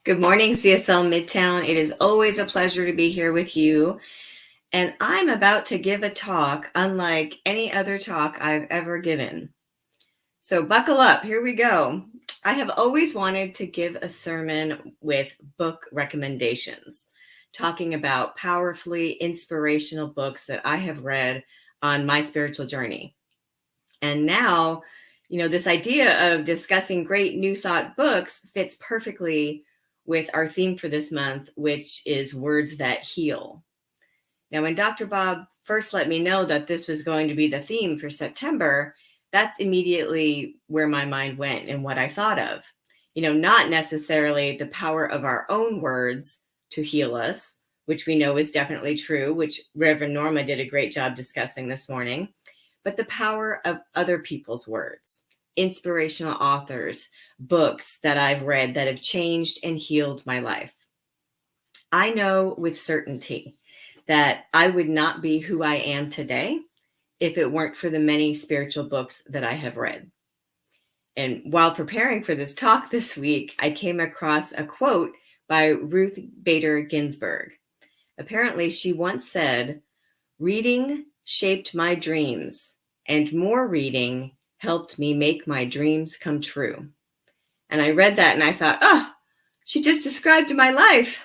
Good morning, CSL Midtown. It is always a pleasure to be here with you. And I'm about to give a talk unlike any other talk I've ever given. So buckle up, here we go. I have always wanted to give a sermon with book recommendations, talking about powerfully inspirational books that I have read on my spiritual journey. And now, this idea of discussing great new thought books fits perfectly with our theme for this month, which is words that heal. Now, when Dr. Bob first let me know that this was going to be the theme for September, that's immediately where my mind went and what I thought of. Not necessarily the power of our own words to heal us, which we know is definitely true, which Reverend Norma did a great job discussing this morning, but the power of other people's words, inspirational authors, books that I've read that have changed and healed my life. I know with certainty that I would not be who I am today if it weren't for the many spiritual books that I have read. And while preparing for this talk this week, I came across a quote by Ruth Bader Ginsburg. Apparently, she once said, "Reading shaped my dreams, and more reading helped me make my dreams come true." And I read that and I thought, she just described my life.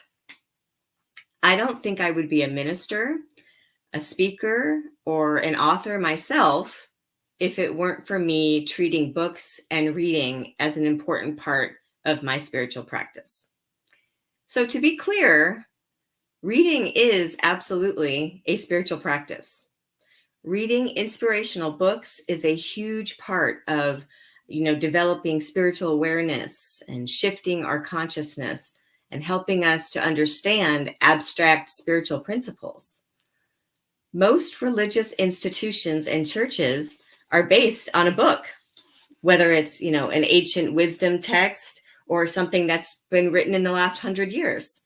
I don't think I would be a minister, a speaker, or an author myself if it weren't for me treating books and reading as an important part of my spiritual practice. So to be clear, reading is absolutely a spiritual practice. Reading inspirational books is a huge part of, developing spiritual awareness and shifting our consciousness and helping us to understand abstract spiritual principles. Most religious institutions and churches are based on a book, whether it's, an ancient wisdom text or something that's been written in the last 100 years.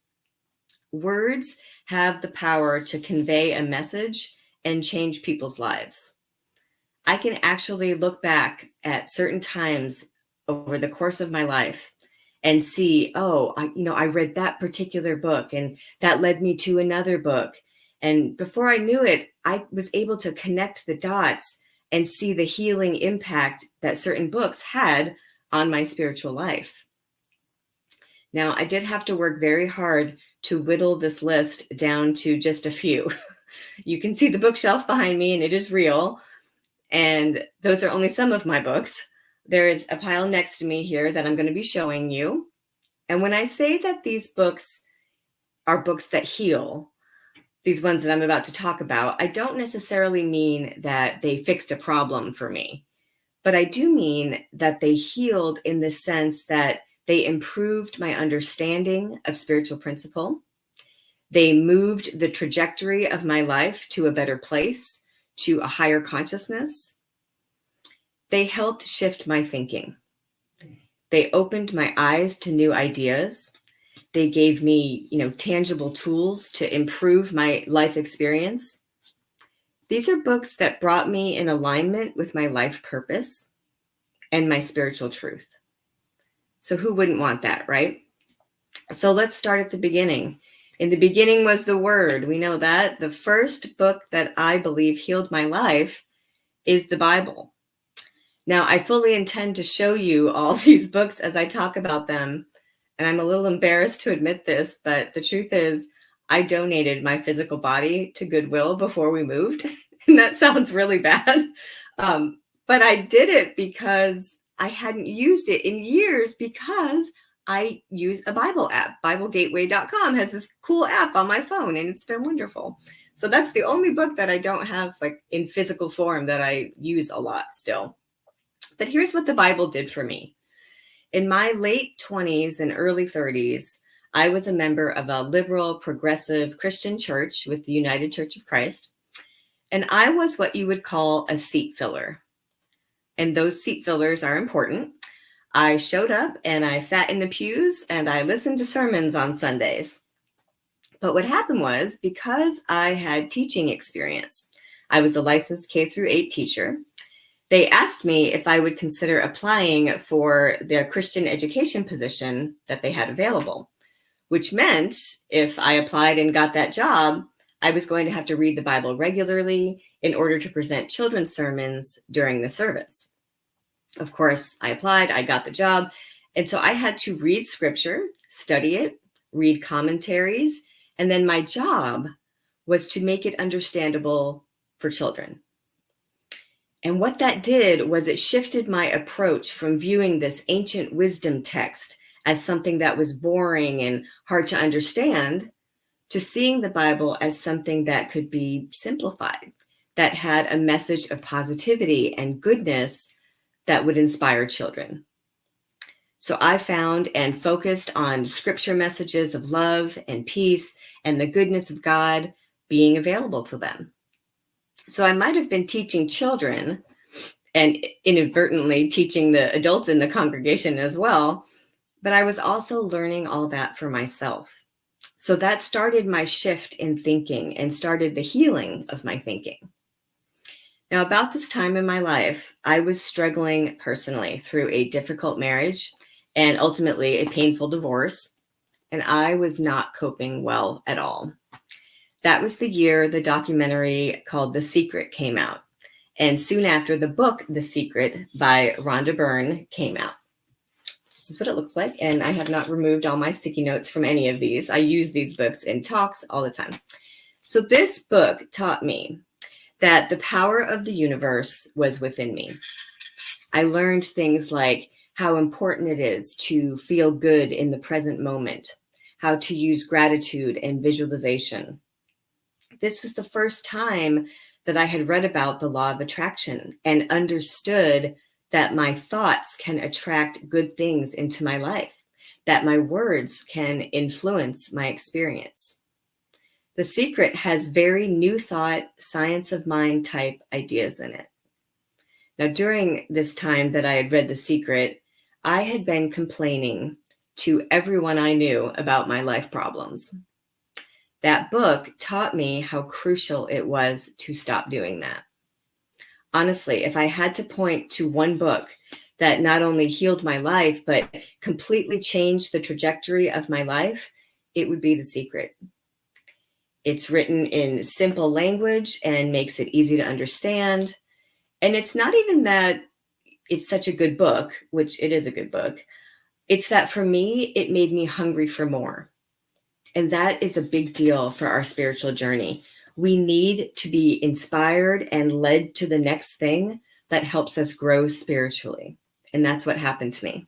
Words have the power to convey a message and change people's lives. I can actually look back at certain times over the course of my life and see, I read that particular book and that led me to another book. And before I knew it, I was able to connect the dots and see the healing impact that certain books had on my spiritual life. Now, I did have to work very hard to whittle this list down to just a few. You can see the bookshelf behind me, and it is real. And those are only some of my books. There is a pile next to me here that I'm going to be showing you. And when I say that these books are books that heal, these ones that I'm about to talk about, I don't necessarily mean that they fixed a problem for me, but I do mean that they healed in the sense that they improved my understanding of spiritual principle. They moved the trajectory of my life to a better place, to a higher consciousness. They helped shift my thinking. They opened my eyes to new ideas. They gave me, tangible tools to improve my life experience. These are books that brought me in alignment with my life purpose and my spiritual truth. So who wouldn't want that, right? So let's start at the beginning. In the beginning was the Word. We know that. The first book that I believe healed my life is the Bible. Now, I fully intend to show you all these books as I talk about them. And I'm a little embarrassed to admit this, but the truth is I donated my physical body to Goodwill before we moved. And that sounds really bad. But I did it because I hadn't used it in years because I use a Bible app. BibleGateway.com has this cool app on my phone, and it's been wonderful. So that's the only book that I don't have in physical form that I use a lot still. But here's what the Bible did for me. In my late 20s and early 30s, I was a member of a liberal, progressive Christian church with the United Church of Christ. And I was what you would call a seat filler. And those seat fillers are important. I showed up and I sat in the pews and I listened to sermons on Sundays. But what happened was, because I had teaching experience, I was a licensed K-8 teacher. They asked me if I would consider applying for the Christian education position that they had available. which meant if I applied and got that job, I was going to have to read the Bible regularly in order to present children's sermons during the service. Of course, I applied, I got the job. And so I had to read scripture, study it, read commentaries, and then my job was to make it understandable for children. And what that did was it shifted my approach from viewing this ancient wisdom text as something that was boring and hard to understand to seeing the Bible as something that could be simplified, that had a message of positivity and goodness that would inspire children. So I found and focused on scripture messages of love and peace and the goodness of God being available to them. So I might have been teaching children and inadvertently teaching the adults in the congregation as well, but I was also learning all that for myself. So that started my shift in thinking and started the healing of my thinking. Now, about this time in my life, I was struggling personally through a difficult marriage and ultimately a painful divorce, and I was not coping well at all. That was the year the documentary called The Secret came out, and soon after the book The Secret by Rhonda Byrne came out. This is what it looks like, and I have not removed all my sticky notes from any of these. I use these books in talks all the time. So this book taught me that the power of the universe was within me. I learned things like how important it is to feel good in the present moment, how to use gratitude and visualization. This was the first time that I had read about the law of attraction and understood that my thoughts can attract good things into my life, that my words can influence my experience. The Secret has very new thought, science of mind type ideas in it. Now, during this time that I had read The Secret, I had been complaining to everyone I knew about my life problems. That book taught me how crucial it was to stop doing that. Honestly, if I had to point to one book that not only healed my life, but completely changed the trajectory of my life, it would be The Secret. It's written in simple language and makes it easy to understand. And it's not even that it's such a good book, which it is a good book. It's that for me, it made me hungry for more. And that is a big deal for our spiritual journey. We need to be inspired and led to the next thing that helps us grow spiritually. And that's what happened to me.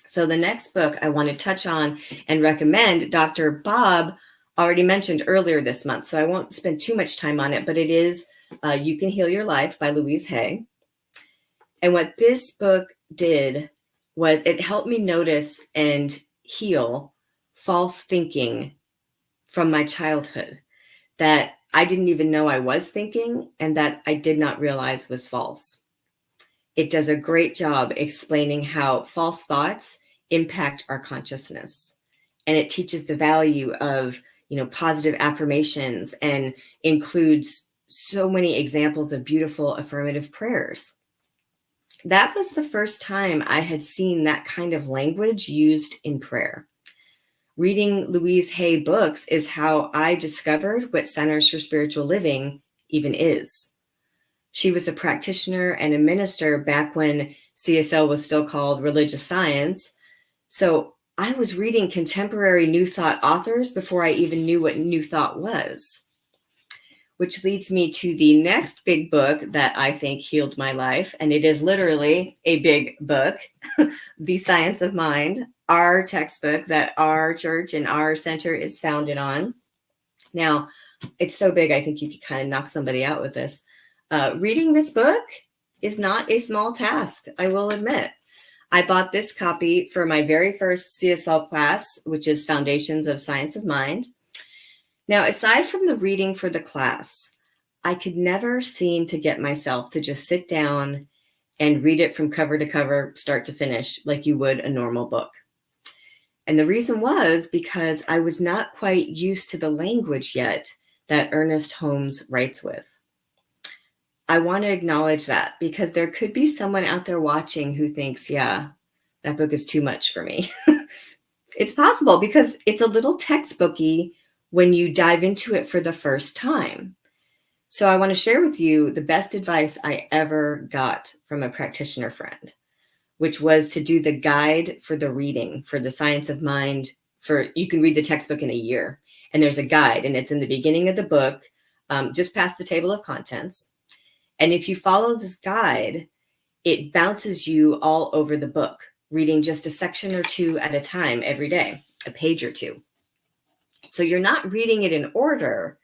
So the next book I want to touch on and recommend, Dr. Bob already mentioned earlier this month, so I won't spend too much time on it, but it is You Can Heal Your Life by Louise Hay. And what this book did was it helped me notice and heal false thinking from my childhood that I didn't even know I was thinking and that I did not realize was false. It does a great job explaining how false thoughts impact our consciousness. And it teaches the value of, positive affirmations and includes so many examples of beautiful affirmative prayers. That was the first time I had seen that kind of language used in prayer. Reading Louise Hay books is how I discovered what Centers for Spiritual Living even is. She was a practitioner and a minister back when CSL was still called religious science. So I was reading contemporary New Thought authors before I even knew what New Thought was. Which leads me to the next big book that I think healed my life. And it is literally a big book, The Science of Mind, our textbook that our church and our center is founded on. Now, it's so big, I think you could kind of knock somebody out with this. Reading this book is not a small task, I will admit. I bought this copy for my very first CSL class, which is Foundations of Science of Mind. Now, aside from the reading for the class, I could never seem to get myself to just sit down and read it from cover to cover, start to finish, like you would a normal book. And the reason was because I was not quite used to the language yet that Ernest Holmes writes with. I want to acknowledge that because there could be someone out there watching who thinks, yeah, that book is too much for me. It's possible because it's a little textbooky when you dive into it for the first time. So I want to share with you the best advice I ever got from a practitioner friend, which was to do the guide for the reading for the science of mind. For you can read the textbook in a year, and there's a guide, and it's in the beginning of the book, just past the table of contents. And if you follow this guide, it bounces you all over the book, reading just a section or two at a time every day, a page or two. So you're not reading it in order,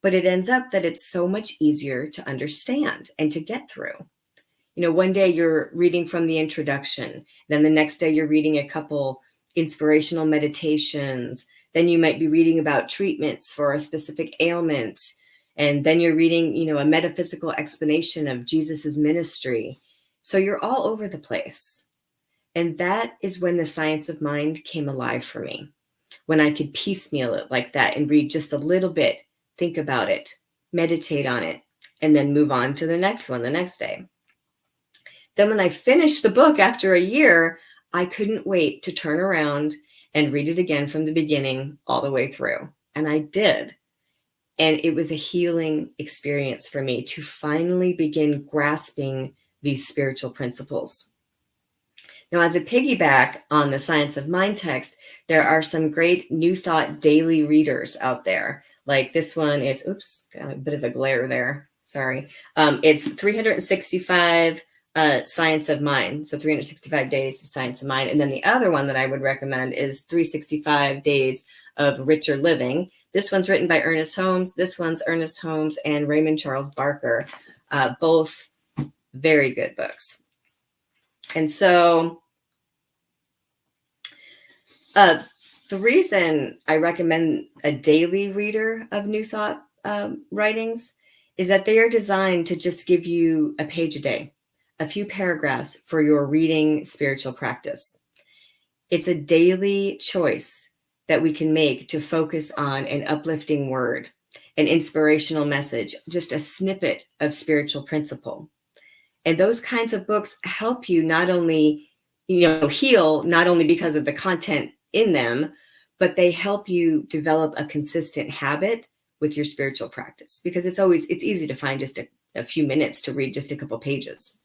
but it ends up that it's so much easier to understand and to get through. You know, one day you're reading from the introduction, then the next day you're reading a couple inspirational meditations, then you might be reading about treatments for a specific ailment, and then you're reading, you know, a metaphysical explanation of Jesus's ministry. So you're all over the place. And that is when the science of mind came alive for me, when I could piecemeal it like that and read just a little bit, think about it, meditate on it, and then move on to the next one the next day. Then when I finished the book after a year, I couldn't wait to turn around and read it again from the beginning all the way through. And I did. And it was a healing experience for me to finally begin grasping these spiritual principles. Now, as a piggyback on the Science of Mind text, there are some great New Thought daily readers out there. Like this one is, oops, got a bit of a glare there. Sorry. It's 365 Science of Mind. So 365 days of Science of Mind. And then the other one that I would recommend is 365 Days of Richer Living. This one's written by Ernest Holmes. This one's Ernest Holmes and Raymond Charles Barker. Both very good books. And so the reason I recommend a daily reader of New Thought writings is that they are designed to just give you a page a day, a few paragraphs for your reading spiritual practice. It's a daily choice that we can make to focus on an uplifting word, an inspirational message, just a snippet of spiritual principle. And those kinds of books help you not only, heal, not only because of the content in them, but they help you develop a consistent habit with your spiritual practice, because it's easy to find just a few minutes to read just a couple pages.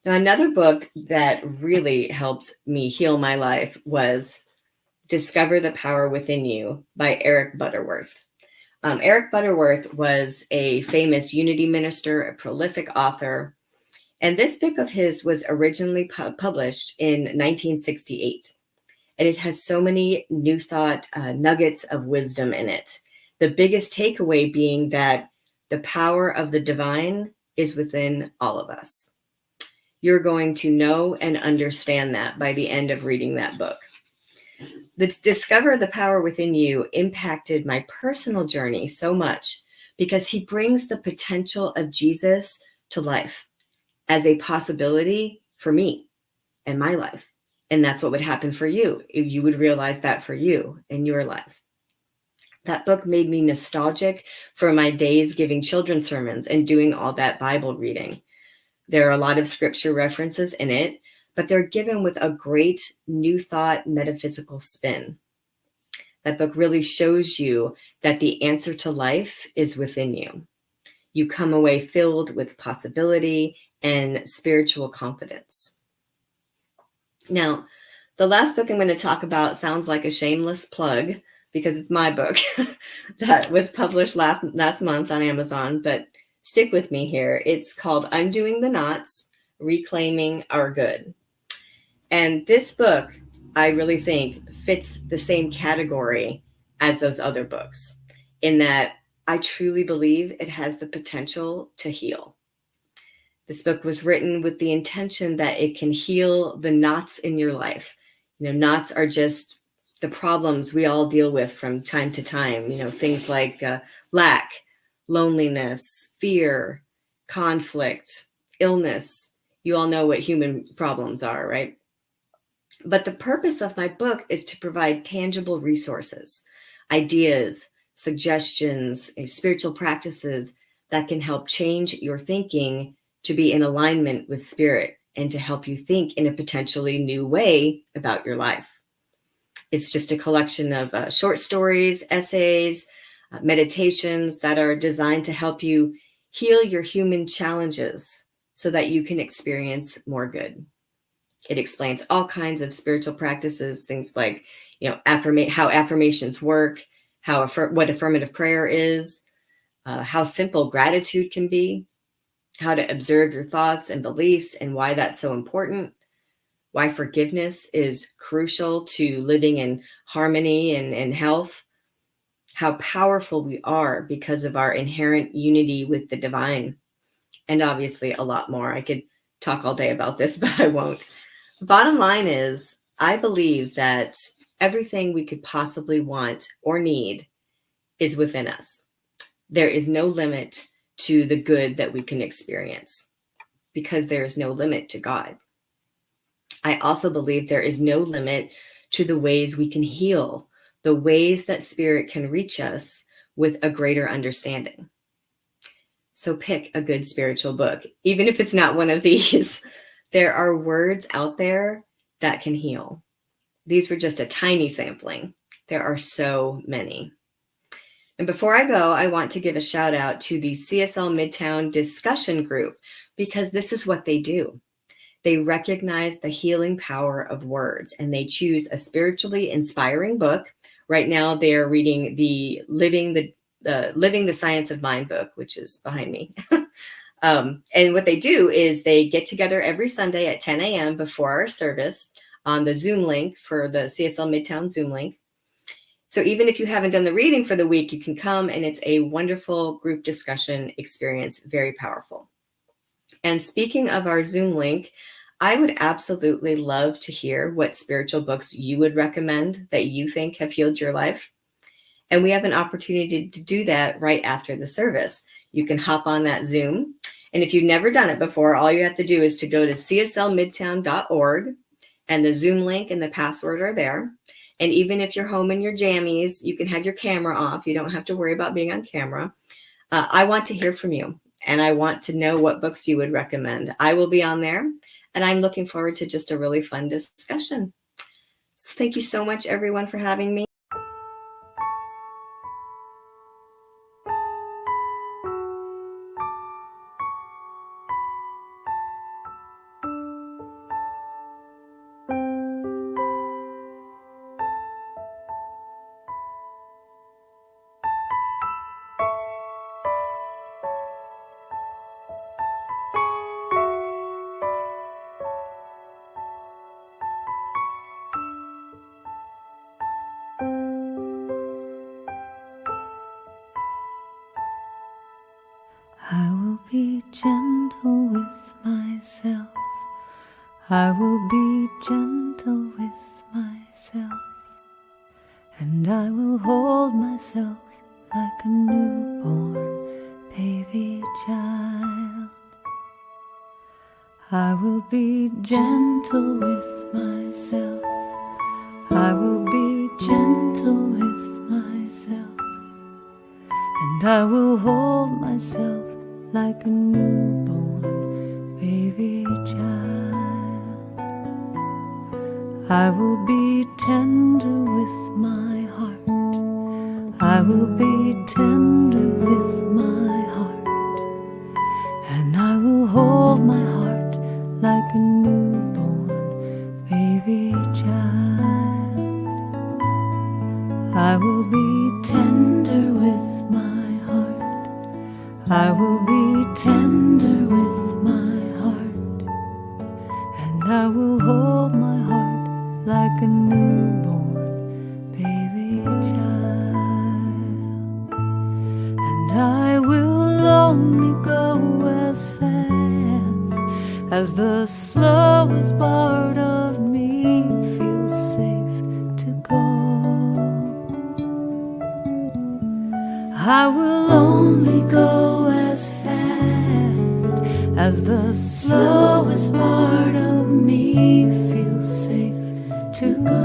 Now, another book that really helped me heal my life was Discover the Power Within You by Eric Butterworth. Eric Butterworth was a famous unity minister, a prolific author, and this book of his was originally published in 1968. And it has so many New Thought nuggets of wisdom in it. The biggest takeaway being that the power of the divine is within all of us. You're going to know and understand that by the end of reading that book. The Discover the Power Within You impacted my personal journey so much because he brings the potential of Jesus to life as a possibility for me and my life. And that's what would happen for you if you would realize that for you in your life. That book made me nostalgic for my days giving children's sermons and doing all that Bible reading. There are a lot of scripture references in it, but they're given with a great New Thought metaphysical spin. That book really shows you that the answer to life is within you. You come away filled with possibility and spiritual confidence. Now, the last book I'm going to talk about sounds like a shameless plug because it's my book that was published last month on Amazon, but stick with me here. It's called Undoing the Knots, Reclaiming Our Good. And this book, I really think, fits the same category as those other books in that I truly believe it has the potential to heal. This book was written with the intention that it can heal the knots in your life. Knots are just the problems we all deal with from time to time. Things like lack, loneliness, fear, conflict, illness. You all know what human problems are, right? But the purpose of my book is to provide tangible resources, ideas, suggestions, spiritual practices that can help change your thinking to be in alignment with spirit and to help you think in a potentially new way about your life. It's just a collection of short stories, essays, meditations that are designed to help you heal your human challenges so that you can experience more good. It explains all kinds of spiritual practices, things like, how affirmations work, what affirmative prayer is, how simple gratitude can be, how to observe your thoughts and beliefs and why that's so important, why forgiveness is crucial to living in harmony and health, how powerful we are because of our inherent unity with the divine, and obviously a lot more. I could talk all day about this, but I won't. Bottom line is, I believe that everything we could possibly want or need is within us. There is no limit to the good that we can experience because there is no limit to God. I also believe there is no limit to the ways we can heal, the ways that spirit can reach us with a greater understanding. So pick a good spiritual book, even if it's not one of these. There are words out there that can heal. These were just a tiny sampling. There are so many. And before I go, I want to give a shout out to the CSL Midtown discussion group, because this is what they do. They recognize the healing power of words, and they choose a spiritually inspiring book. Right now, they are reading the Living the Science of Mind book, which is behind me. And what they do is they get together every Sunday at 10 a.m. before our service on the Zoom link for the CSL Midtown Zoom link. So even if you haven't done the reading for the week, you can come, and it's a wonderful group discussion experience, very powerful. And speaking of our Zoom link, I would absolutely love to hear what spiritual books you would recommend that you think have healed your life. And we have an opportunity to do that right after the service. You can hop on that Zoom. And if you've never done it before, all you have to do is to go to cslmidtown.org, and the Zoom link and the password are there. And even if you're home in your jammies, you can have your camera off. You don't have to worry about being on camera. I want to hear from you, and I want to know what books you would recommend. I will be on there, and I'm looking forward to just a really fun discussion. So thank you so much, everyone, for having me. I will be gentle with myself. I will be gentle with myself. And I will hold myself like a newborn baby child. I will be gentle with myself. I will be gentle with myself. And I will hold myself like a newborn baby child. I will be tender with my heart. I will be tender with my heart. And I will hold my heart like a newborn baby child. I will be tender with my heart. I will be tender with my heart. And I will hold my heart like a newborn baby child. And I will only go as fast as the slowest part of me feels safe to go. I will only go as fast as the slowest part of me feels safe to go.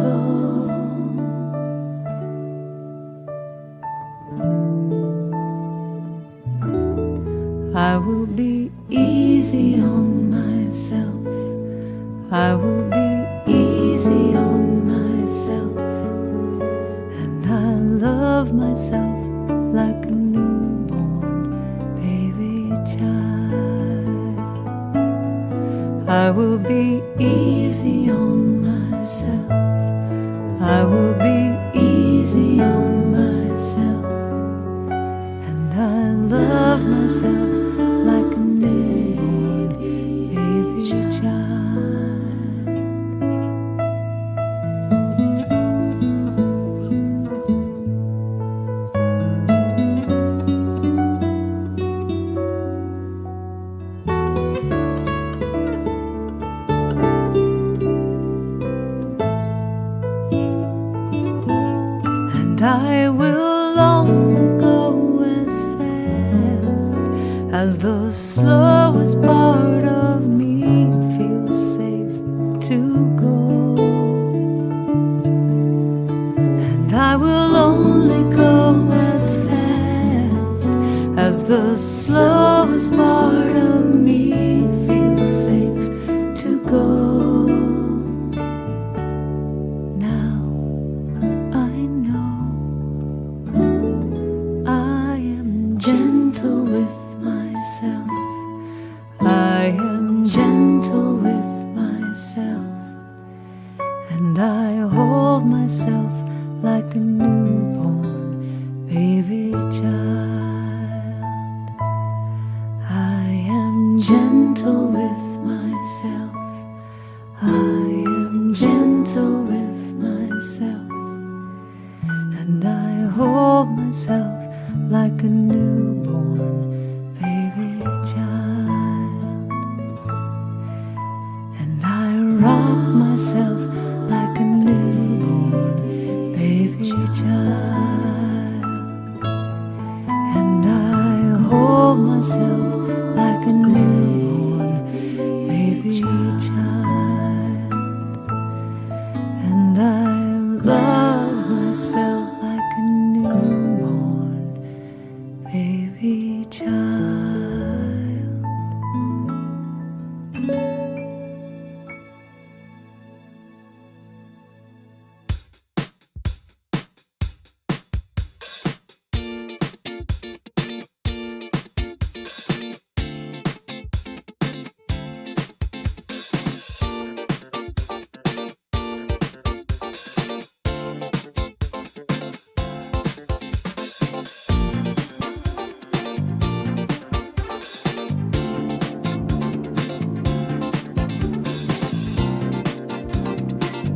I will be easy on myself. I will be easy on myself. myself like a newborn baby child. I will be easy on myself. I will be easy on myself. And I love myself like a newborn baby child. I will only go as fast as the slowest part of me feels safe to go. And I will only go as fast as the slowest part of me feels safe to go. And I hold myself like a newborn baby child. I am gentle with myself. I am gentle with myself. And I hold myself like a newborn baby child. And I rock myself